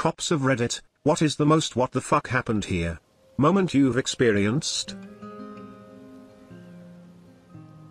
Cops of Reddit, what is the most what the fuck happened here moment you've experienced?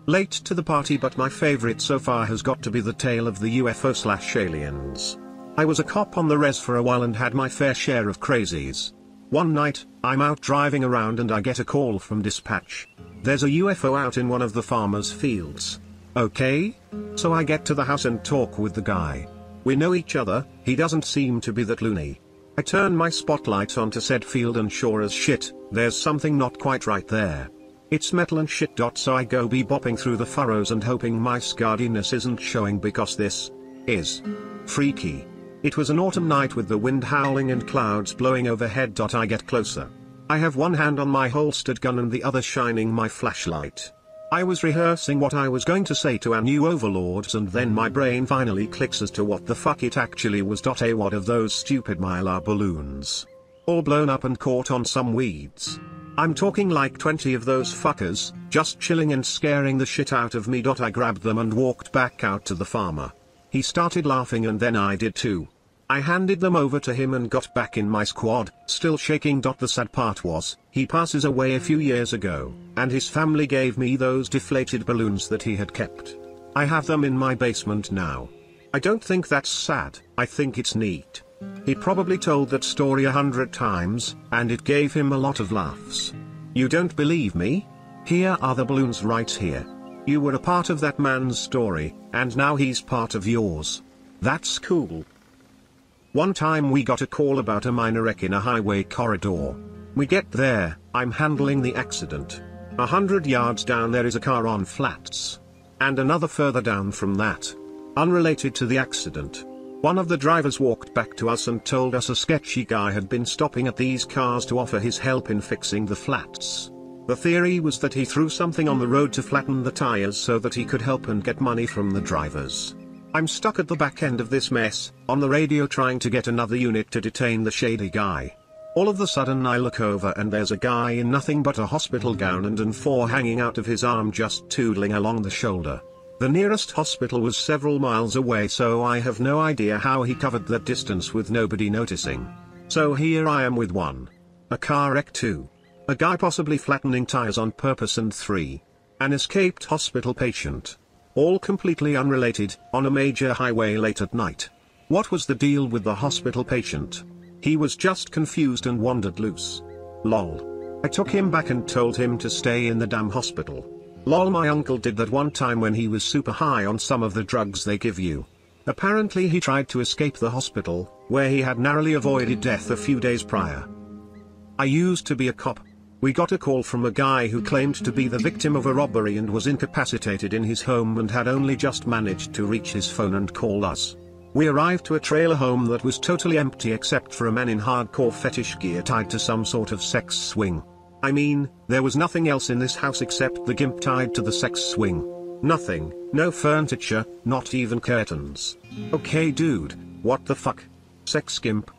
Late to the party, but my favorite so far has got to be the tale of the UFO/aliens. I was a cop on the res for a while and had my fair share of crazies. One night, I'm out driving around and I get a call from dispatch. There's a UFO out in one of the farmers' fields. Okay? So I get to the house and talk with the guy. We know each other, he doesn't seem to be that loony. I turn my spotlight onto said field and sure as shit, there's something not quite right there. It's metal and shit. So I go bebopping through the furrows and hoping my scardiness isn't showing because this is freaky. It was an autumn night with the wind howling and clouds blowing overhead. I get closer. I have one hand on my holstered gun and the other shining my flashlight. I was rehearsing what I was going to say to our new overlords and then my brain finally clicks as to what the fuck it actually was. A wad of those stupid mylar balloons. All blown up and caught on some weeds. I'm talking like 20 of those fuckers, just chilling and scaring the shit out of me. I grabbed them and walked back out to the farmer. He started laughing and then I did too. I handed them over to him and got back in my squad, still shaking. The sad part was, he passes away a few years ago, and his family gave me those deflated balloons that he had kept. I have them in my basement now. I don't think that's sad, I think it's neat. He probably told that story 100 times, and it gave him a lot of laughs. You don't believe me? Here are the balloons right here. You were a part of that man's story, and now he's part of yours. That's cool. One time we got a call about a minor wreck in a highway corridor. We get there, I'm handling the accident. 100 yards down there is a car on flats. And another further down from that. Unrelated to the accident. One of the drivers walked back to us and told us a sketchy guy had been stopping at these cars to offer his help in fixing the flats. The theory was that he threw something on the road to flatten the tires so that he could help and get money from the drivers. I'm stuck at the back end of this mess, on the radio trying to get another unit to detain the shady guy. All of a sudden I look over and there's a guy in nothing but a hospital gown and an M4 hanging out of his arm just tootling along the shoulder. The nearest hospital was several miles away, so I have no idea how he covered that distance with nobody noticing. So here I am with 1. A car wreck, 2. A guy possibly flattening tires on purpose, and 3. An escaped hospital patient. All completely unrelated, on a major highway late at night. What was the deal with the hospital patient? He was just confused and wandered loose. Lol. I took him back and told him to stay in the damn hospital. Lol, my uncle did that one time when he was super high on some of the drugs they give you. Apparently he tried to escape the hospital, where he had narrowly avoided death a few days prior. I used to be a cop. We got a call from a guy who claimed to be the victim of a robbery and was incapacitated in his home and had only just managed to reach his phone and call us. We arrived to a trailer home that was totally empty except for a man in hardcore fetish gear tied to some sort of sex swing. I mean, there was nothing else in this house except the gimp tied to the sex swing. Nothing, no furniture, not even curtains. Okay dude, what the fuck? Sex gimp?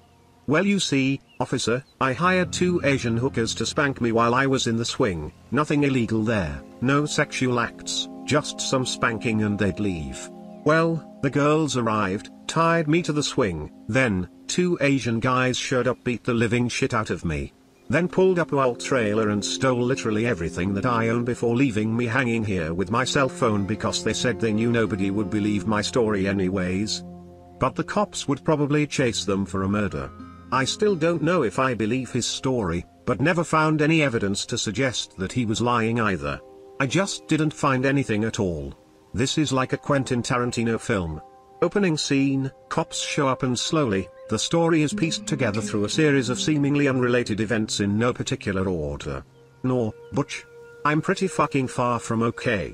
Well, you see, officer, I hired 2 Asian hookers to spank me while I was in the swing. Nothing illegal there, no sexual acts, just some spanking and they'd leave. Well, the girls arrived, tied me to the swing, then, 2 Asian guys showed up, beat the living shit out of me. Then pulled up our trailer and stole literally everything that I own before leaving me hanging here with my cell phone because they said they knew nobody would believe my story anyways. But the cops would probably chase them for a murder. I still don't know if I believe his story, but never found any evidence to suggest that he was lying either. I just didn't find anything at all. This is like a Quentin Tarantino film. Opening scene, cops show up and slowly, the story is pieced together through a series of seemingly unrelated events in no particular order. Nor, Butch. I'm pretty fucking far from okay.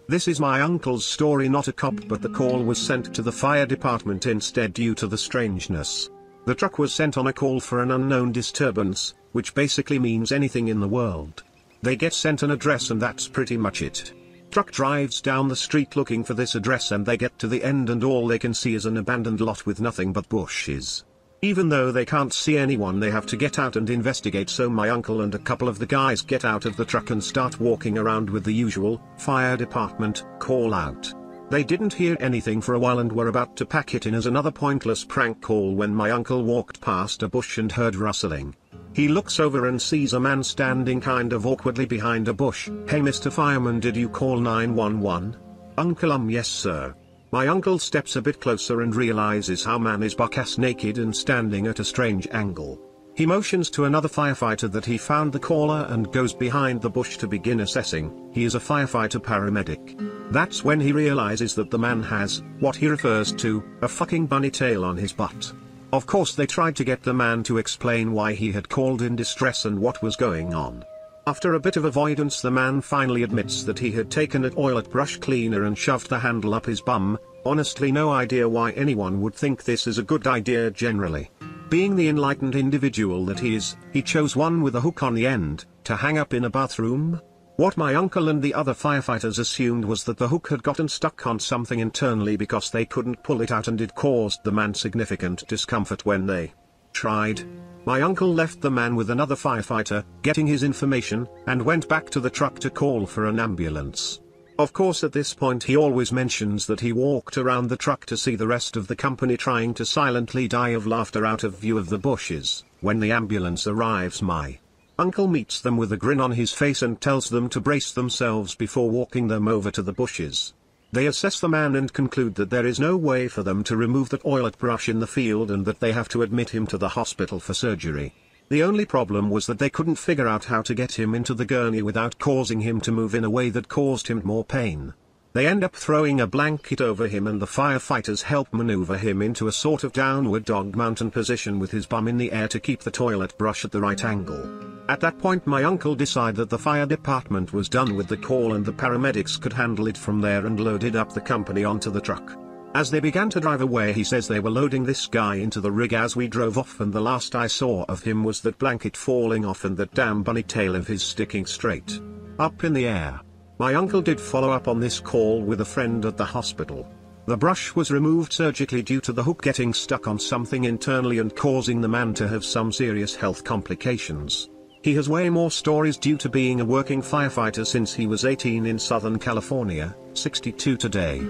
This is my uncle's story, not a cop, but the call was sent to the fire department instead due to the strangeness. The truck was sent on a call for an unknown disturbance, which basically means anything in the world. They get sent an address and that's pretty much it. Truck drives down the street looking for this address and they get to the end and all they can see is an abandoned lot with nothing but bushes. Even though they can't see anyone, they have to get out and investigate, so my uncle and a couple of the guys get out of the truck and start walking around with the usual fire department call out. They didn't hear anything for a while and were about to pack it in as another pointless prank call when my uncle walked past a bush and heard rustling. He looks over and sees a man standing kind of awkwardly behind a bush. "Hey Mr. Fireman, did you call 911? Uncle, yes sir." My uncle steps a bit closer and realizes how man is buck-ass naked and standing at a strange angle. He motions to another firefighter that he found the caller and goes behind the bush to begin assessing. He is a firefighter paramedic. That's when he realizes that the man has, what he refers to, a fucking bunny tail on his butt. Of course they tried to get the man to explain why he had called in distress and what was going on. After a bit of avoidance, the man finally admits that he had taken a toilet brush cleaner and shoved the handle up his bum. Honestly, no idea why anyone would think this is a good idea generally. Being the enlightened individual that he is, he chose one with a hook on the end, to hang up in a bathroom. What my uncle and the other firefighters assumed was that the hook had gotten stuck on something internally because they couldn't pull it out, and it caused the man significant discomfort when they tried. My uncle left the man with another firefighter, getting his information, and went back to the truck to call for an ambulance. Of course at this point he always mentions that he walked around the truck to see the rest of the company trying to silently die of laughter out of view of the bushes. When the ambulance arrives, my uncle meets them with a grin on his face and tells them to brace themselves before walking them over to the bushes. They assess the man and conclude that there is no way for them to remove the toilet brush in the field and that they have to admit him to the hospital for surgery. The only problem was that they couldn't figure out how to get him into the gurney without causing him to move in a way that caused him more pain. They end up throwing a blanket over him and the firefighters help maneuver him into a sort of downward dog mountain position with his bum in the air to keep the toilet brush at the right angle. At that point my uncle decided that the fire department was done with the call and the paramedics could handle it from there, and loaded up the company onto the truck. As they began to drive away, he says they were loading this guy into the rig as we drove off, and the last I saw of him was that blanket falling off and that damn bunny tail of his sticking straight up in the air. My uncle did follow up on this call with a friend at the hospital. The brush was removed surgically due to the hook getting stuck on something internally and causing the man to have some serious health complications. He has way more stories due to being a working firefighter since he was 18 in Southern California, 62 today.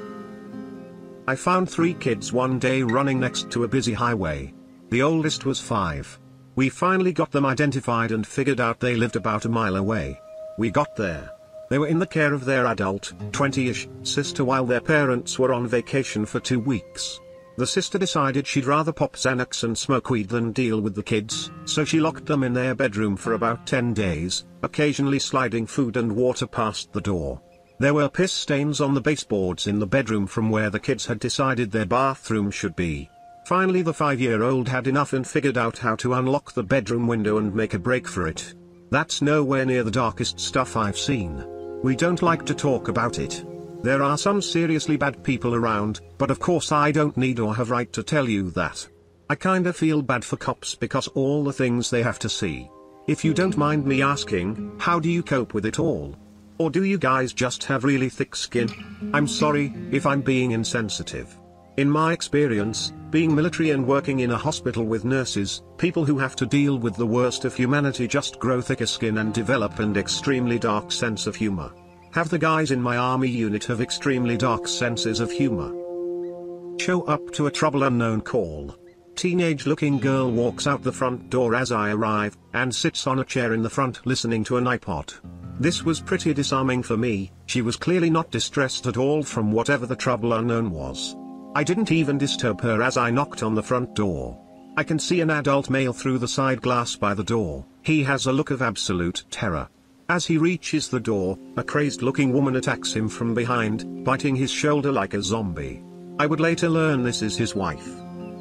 I found 3 kids one day running next to a busy highway. The oldest was 5. We finally got them identified and figured out they lived about a mile away. We got there. They were in the care of their adult, 20-ish, sister while their parents were on vacation for 2 weeks. The sister decided she'd rather pop Xanax and smoke weed than deal with the kids, so she locked them in their bedroom for about 10 days, occasionally sliding food and water past the door. There were piss stains on the baseboards in the bedroom from where the kids had decided their bathroom should be. Finally the 5-year-old had enough and figured out how to unlock the bedroom window and make a break for it. That's nowhere near the darkest stuff I've seen. We don't like to talk about it. There are some seriously bad people around, but of course I don't need or have right to tell you that. I kinda feel bad for cops because all the things they have to see. If you don't mind me asking, how do you cope with it all? Or do you guys just have really thick skin? I'm sorry if I'm being insensitive. In my experience, being military and working in a hospital with nurses, people who have to deal with the worst of humanity just grow thicker skin and develop an extremely dark sense of humor. Have the guys in my army unit have extremely dark senses of humor. Show up to a trouble unknown call. Teenage-looking girl walks out the front door as I arrive, and sits on a chair in the front listening to an iPod. This was pretty disarming for me. She was clearly not distressed at all from whatever the trouble unknown was. I didn't even disturb her as I knocked on the front door. I can see an adult male through the side glass by the door. He has a look of absolute terror. As he reaches the door, a crazed-looking woman attacks him from behind, biting his shoulder like a zombie. I would later learn this is his wife.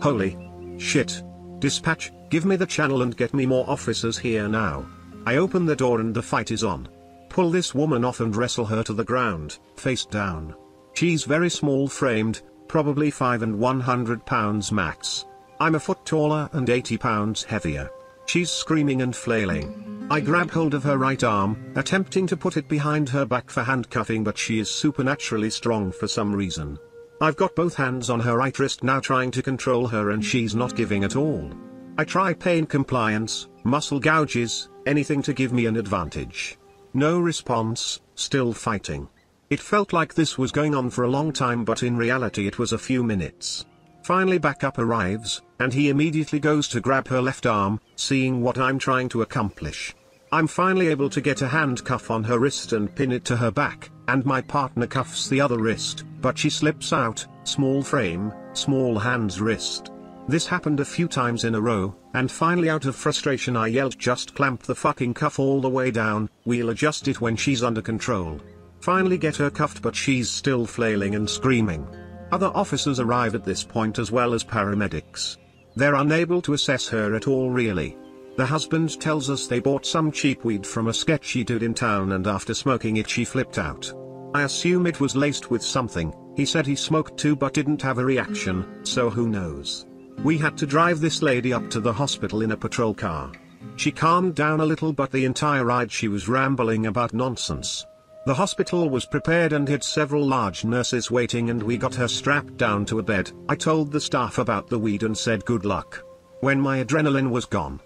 Holy shit. Dispatch, give me the channel and get me more officers here now. I open the door and the fight is on. Pull this woman off and wrestle her to the ground, face down. She's very small-framed, probably 5 and 100 pounds max. I'm a foot taller and 80 pounds heavier. She's screaming and flailing. I grab hold of her right arm, attempting to put it behind her back for handcuffing, but she is supernaturally strong for some reason. I've got both hands on her right wrist now trying to control her, and she's not giving at all. I try pain compliance, muscle gouges, anything to give me an advantage. No response, still fighting. It felt like this was going on for a long time, but in reality it was a few minutes. Finally backup arrives, and he immediately goes to grab her left arm, seeing what I'm trying to accomplish. I'm finally able to get a handcuff on her wrist and pin it to her back, and my partner cuffs the other wrist, but she slips out, small frame, small hands wrist. This happened a few times in a row, and finally out of frustration I yelled, just clamp the fucking cuff all the way down, we'll adjust it when she's under control. Finally get her cuffed, but she's still flailing and screaming. Other officers arrive at this point as well as paramedics. They're unable to assess her at all really. The husband tells us they bought some cheap weed from a sketchy dude in town, and after smoking it she flipped out. I assume it was laced with something. He said he smoked too but didn't have a reaction, so who knows. We had to drive this lady up to the hospital in a patrol car. She calmed down a little, but the entire ride she was rambling about nonsense. The hospital was prepared and had several large nurses waiting, and we got her strapped down to a bed. I told the staff about the weed and said good luck. When my adrenaline was gone,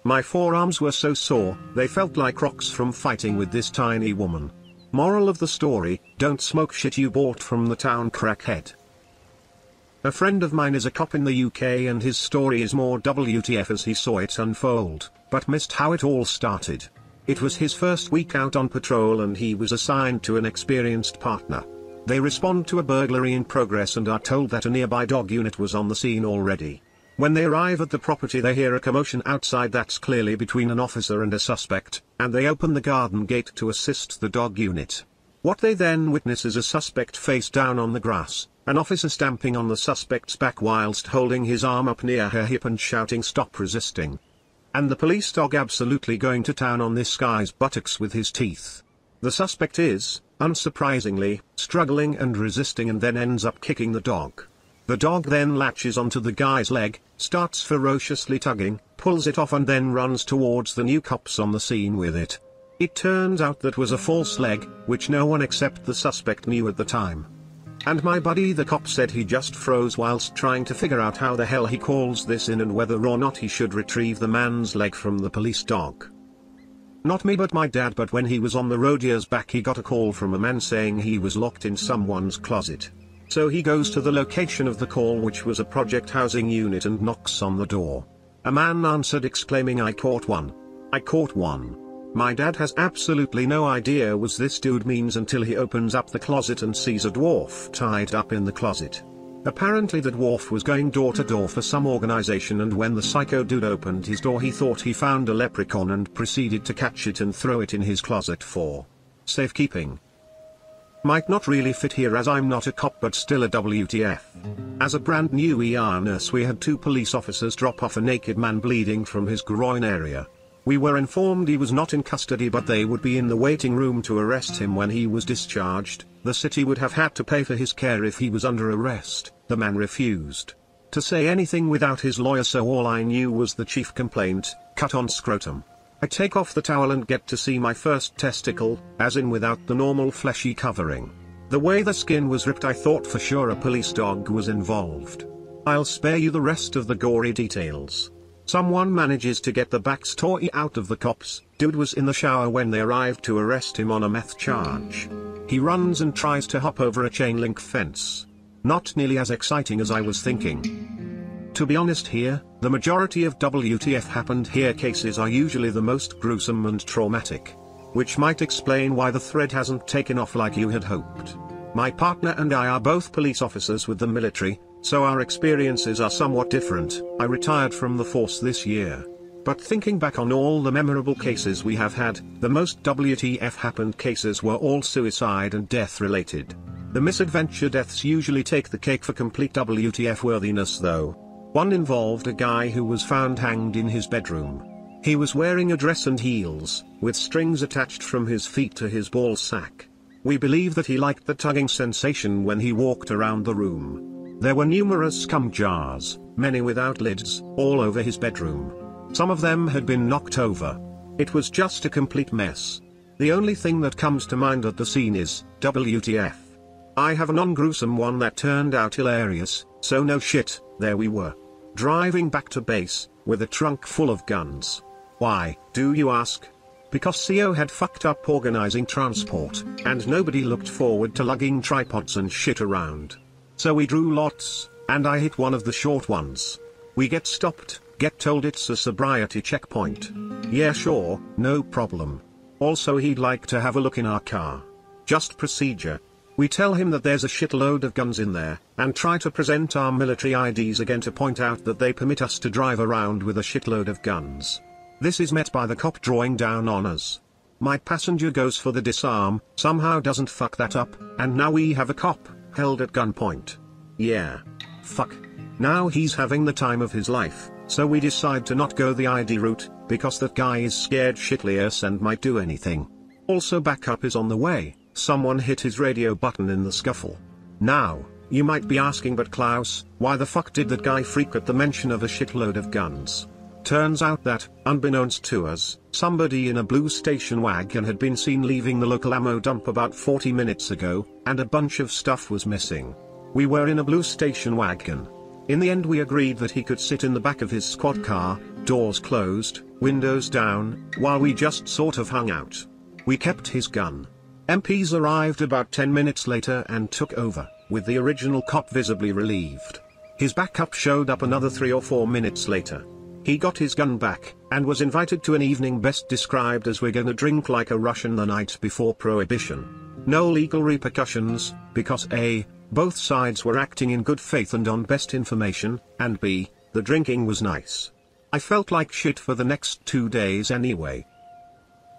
my forearms were so sore, they felt like rocks from fighting with this tiny woman. Moral of the story, don't smoke shit you bought from the town crackhead. A friend of mine is a cop in the UK, and his story is more WTF as he saw it unfold, but missed how it all started. It was his first week out on patrol and he was assigned to an experienced partner. They respond to a burglary in progress and are told that a nearby dog unit was on the scene already. When they arrive at the property they hear a commotion outside that's clearly between an officer and a suspect, and they open the garden gate to assist the dog unit. What they then witness is a suspect face down on the grass, an officer stamping on the suspect's back whilst holding his arm up near her hip and shouting "Stop resisting." And the police dog absolutely going to town on this guy's buttocks with his teeth. The suspect is, unsurprisingly, struggling and resisting and then ends up kicking the dog. The dog then latches onto the guy's leg, starts ferociously tugging, pulls it off and then runs towards the new cops on the scene with it. It turns out that was a false leg, which no one except the suspect knew at the time. And my buddy the cop said he just froze whilst trying to figure out how the hell he calls this in and whether or not he should retrieve the man's leg from the police dog. Not me but my dad, but when he was on the road years back he got a call from a man saying he was locked in someone's closet. So he goes to the location of the call, which was a project housing unit, and knocks on the door. A man answered exclaiming, "I caught one. I caught one." My dad has absolutely no idea what this dude means until he opens up the closet and sees a dwarf tied up in the closet. Apparently the dwarf was going door to door for some organization, and when the psycho dude opened his door he thought he found a leprechaun and proceeded to catch it and throw it in his closet for safekeeping. Might not really fit here as I'm not a cop, but still a WTF. As a brand new ER nurse we had two police officers drop off a naked man bleeding from his groin area. We were informed he was not in custody, but they would be in the waiting room to arrest him when he was discharged. The city would have had to pay for his care if he was under arrest. The man refused to say anything without his lawyer, so all I knew was the chief complaint: cut on scrotum. I take off the towel and get to see my first testicle, as in without the normal fleshy covering. The way the skin was ripped I thought for sure a police dog was involved. I'll spare you the rest of the gory details. Someone manages to get the backstory out of the cops. Dude was in the shower when they arrived to arrest him on a meth charge. He runs and tries to hop over a chain link fence. Not nearly as exciting as I was thinking. To be honest here, the majority of WTF happened here cases are usually the most gruesome and traumatic. Which might explain why the thread hasn't taken off like you had hoped. My partner and I are both police officers with the military, so our experiences are somewhat different. I retired from the force this year. But thinking back on all the memorable cases we have had, the most WTF happened cases were all suicide and death related. The misadventure deaths usually take the cake for complete WTF worthiness though. One involved a guy who was found hanged in his bedroom. He was wearing a dress and heels, with strings attached from his feet to his ball sack. We believe that he liked the tugging sensation when he walked around the room. There were numerous scum jars, many without lids, all over his bedroom. Some of them had been knocked over. It was just a complete mess. The only thing that comes to mind at the scene is, WTF. I have a non-gruesome one that turned out hilarious, so no shit, there we were. Driving back to base, with a trunk full of guns. Why, do you ask? because CO had fucked up organizing transport, and nobody looked forward to lugging tripods and shit around. So we drew lots, and I hit one of the short ones. We get stopped, get told it's a sobriety checkpoint. Yeah sure, no problem. Also he'd like to have a look in our car. Just procedure. We tell him that there's a shitload of guns in there, and try to present our military IDs again to point out that they permit us to drive around with a shitload of guns. This is met by the cop drawing down on us. My passenger goes for the disarm, somehow doesn't fuck that up, and now we have a cop, held at gunpoint. Yeah. Fuck. Now he's having the time of his life, so we decide to not go the ID route, because that guy is scared shitless and might do anything. Also backup is on the way. Someone hit his radio button in the scuffle. Now, you might be asking, but Klaus, why the fuck did that guy freak at the mention of a shitload of guns? Turns out that, unbeknownst to us, somebody in a blue station wagon had been seen leaving the local ammo dump about 40 minutes ago, and a bunch of stuff was missing. We were in a blue station wagon. In the end we agreed that he could sit in the back of his squad car, doors closed, windows down, while we just sort of hung out. We kept his gun. MPs arrived about 10 minutes later and took over, with the original cop visibly relieved. His backup showed up another 3 or 4 minutes later. He got his gun back, and was invited to an evening best described as "we're gonna drink like a Russian the night before Prohibition." No legal repercussions, because A, both sides were acting in good faith and on best information, and B, the drinking was nice. I felt like shit for the next 2 days anyway.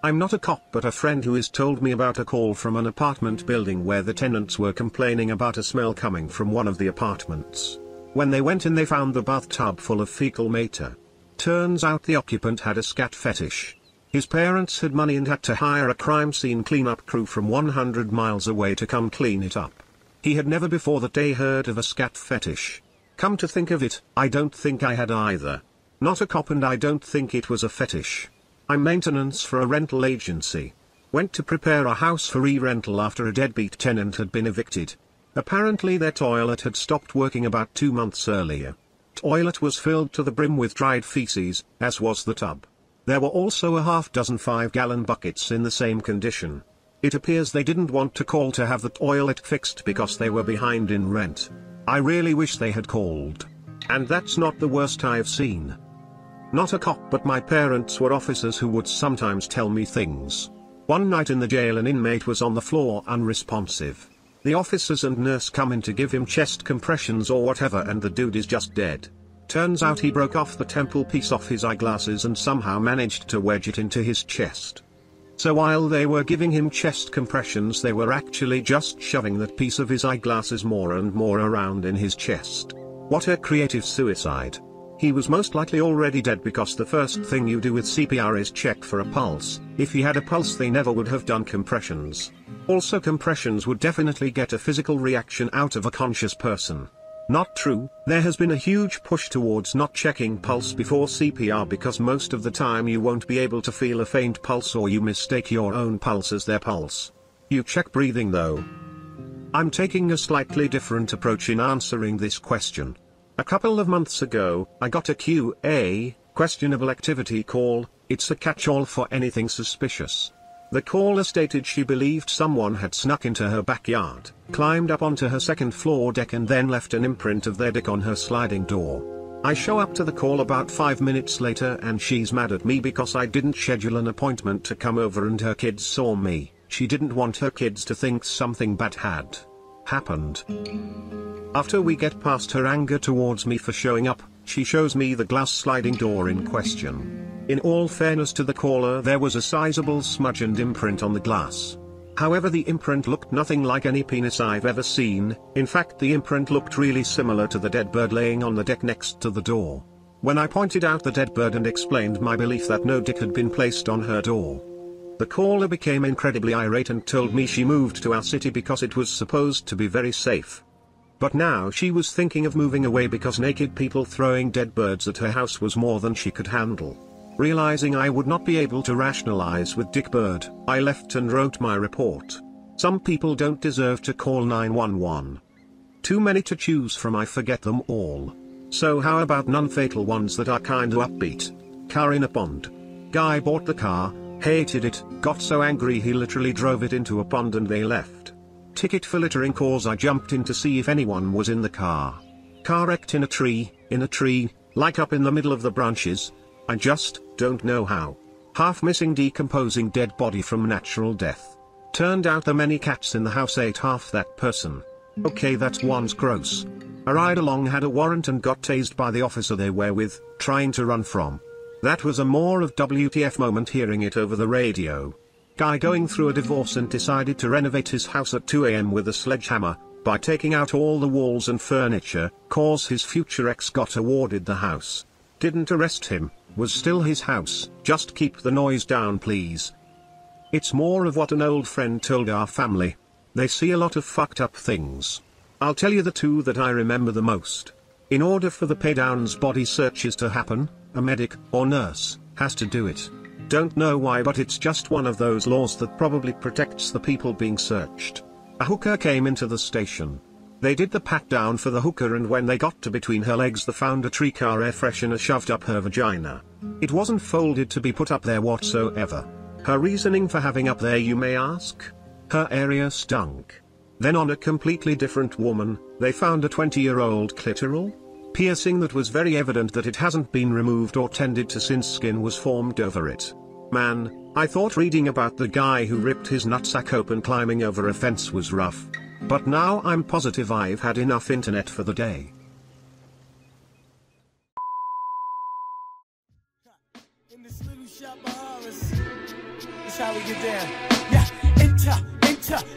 I'm not a cop, but a friend who has told me about a call from an apartment building where the tenants were complaining about a smell coming from one of the apartments. When they went in they found the bathtub full of fecal matter. Turns out the occupant had a scat fetish. His parents had money and had to hire a crime scene cleanup crew from 100 miles away to come clean it up. He had never before that day heard of a scat fetish. Come to think of it, I don't think I had either. Not a cop and I don't think it was a fetish. I'm maintenance for a rental agency. Went to prepare a house for re-rental after a deadbeat tenant had been evicted. Apparently their toilet had stopped working about 2 months earlier. Toilet was filled to the brim with dried feces, as was the tub. There were also a half dozen 5-gallon buckets in the same condition. It appears they didn't want to call to have the toilet fixed because they were behind in rent. I really wish they had called. And that's not the worst I've seen. Not a cop, but my parents were officers who would sometimes tell me things. One night in the jail an inmate was on the floor unresponsive. The officers and nurse come in to give him chest compressions or whatever and the dude is just dead. Turns out he broke off the temple piece off his eyeglasses and somehow managed to wedge it into his chest. So while they were giving him chest compressions they were actually just shoving that piece of his eyeglasses more and more around in his chest. What a creative suicide. He was most likely already dead because the first thing you do with CPR is check for a pulse. If he had a pulse they never would have done compressions. Also compressions would definitely get a physical reaction out of a conscious person. Not true. There has been a huge push towards not checking pulse before CPR because most of the time you won't be able to feel a faint pulse or you mistake your own pulse as their pulse. You check breathing though. I'm taking a slightly different approach in answering this question. A couple of months ago, I got a QA, questionable activity call. It's a catch-all for anything suspicious. The caller stated she believed someone had snuck into her backyard, climbed up onto her second floor deck and then left an imprint of their dick on her sliding door. I show up to the call about 5 minutes later and she's mad at me because I didn't schedule an appointment to come over and her kids saw me. She didn't want her kids to think something bad had happened. After we get past her anger towards me for showing up, she shows me the glass sliding door in question. In all fairness to the caller, there was a sizable smudge and imprint on the glass. However, the imprint looked nothing like any penis I've ever seen. In fact, the imprint looked really similar to the dead bird laying on the deck next to the door. When I pointed out the dead bird and explained my belief that no dick had been placed on her door, the caller became incredibly irate and told me she moved to our city because it was supposed to be very safe. But now she was thinking of moving away because naked people throwing dead birds at her house was more than she could handle. Realizing I would not be able to rationalize with Dick Bird, I left and wrote my report. Some people don't deserve to call 911. Too many to choose from, I forget them all. So how about non-fatal ones that are kinda upbeat? Car in a pond. Guy bought the car, Hated it, got so angry he literally drove it into a pond and they left. Ticket for littering cause I jumped in to see if anyone was in the car. Car wrecked in a tree, like up in the middle of the branches. I just don't know how. Half missing decomposing dead body from natural death. Turned out the many cats in the house ate half that person. Okay, that's one's gross. A ride-along had a warrant and got tased by the officer they were with, trying to run from. That was a more of WTF moment hearing it over the radio. Guy going through a divorce and decided to renovate his house at 2 AM with a sledgehammer, by taking out all the walls and furniture, cause his future ex got awarded the house. Didn't arrest him, was still his house, just keep the noise down please. It's more of what an old friend told our family. They see a lot of fucked up things. I'll tell you the two that I remember the most. In order for the paydowns body searches to happen, a medic, or nurse, has to do it. Don't know why, but it's just one of those laws that probably protects the people being searched. A hooker came into the station. They did the pat down for the hooker, and when they got to between her legs they found a tree car air freshener shoved up her vagina. It wasn't folded to be put up there whatsoever. Her reasoning for having up there, you may ask? Her area stunk. Then on a completely different woman, they found a 20-year-old clitoral piercing that was very evident that it hasn't been removed or tended to since skin was formed over it. Man, I thought reading about the guy who ripped his nutsack open climbing over a fence was rough. But now I'm positive I've had enough internet for the day. In this little shop of horrors, that's how we get down. Yeah, enter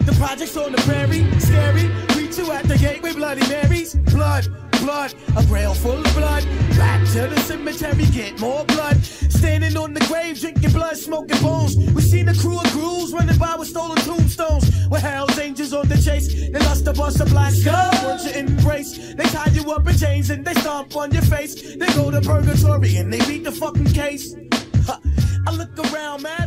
the projects on the prairie, scary. Greet you at the gate with Bloody Marys. Blood, a grail full of blood. Back to the cemetery, get more blood. Standing on the grave, drinking blood, smoking bones. We seen a crew of ghouls running by with stolen tombstones. With Hell's Angels on the chase, they lost the bust a black skull. Want your embrace, they tie you up in chains and they stomp on your face. They go to purgatory and they beat the fucking case. I look around, man.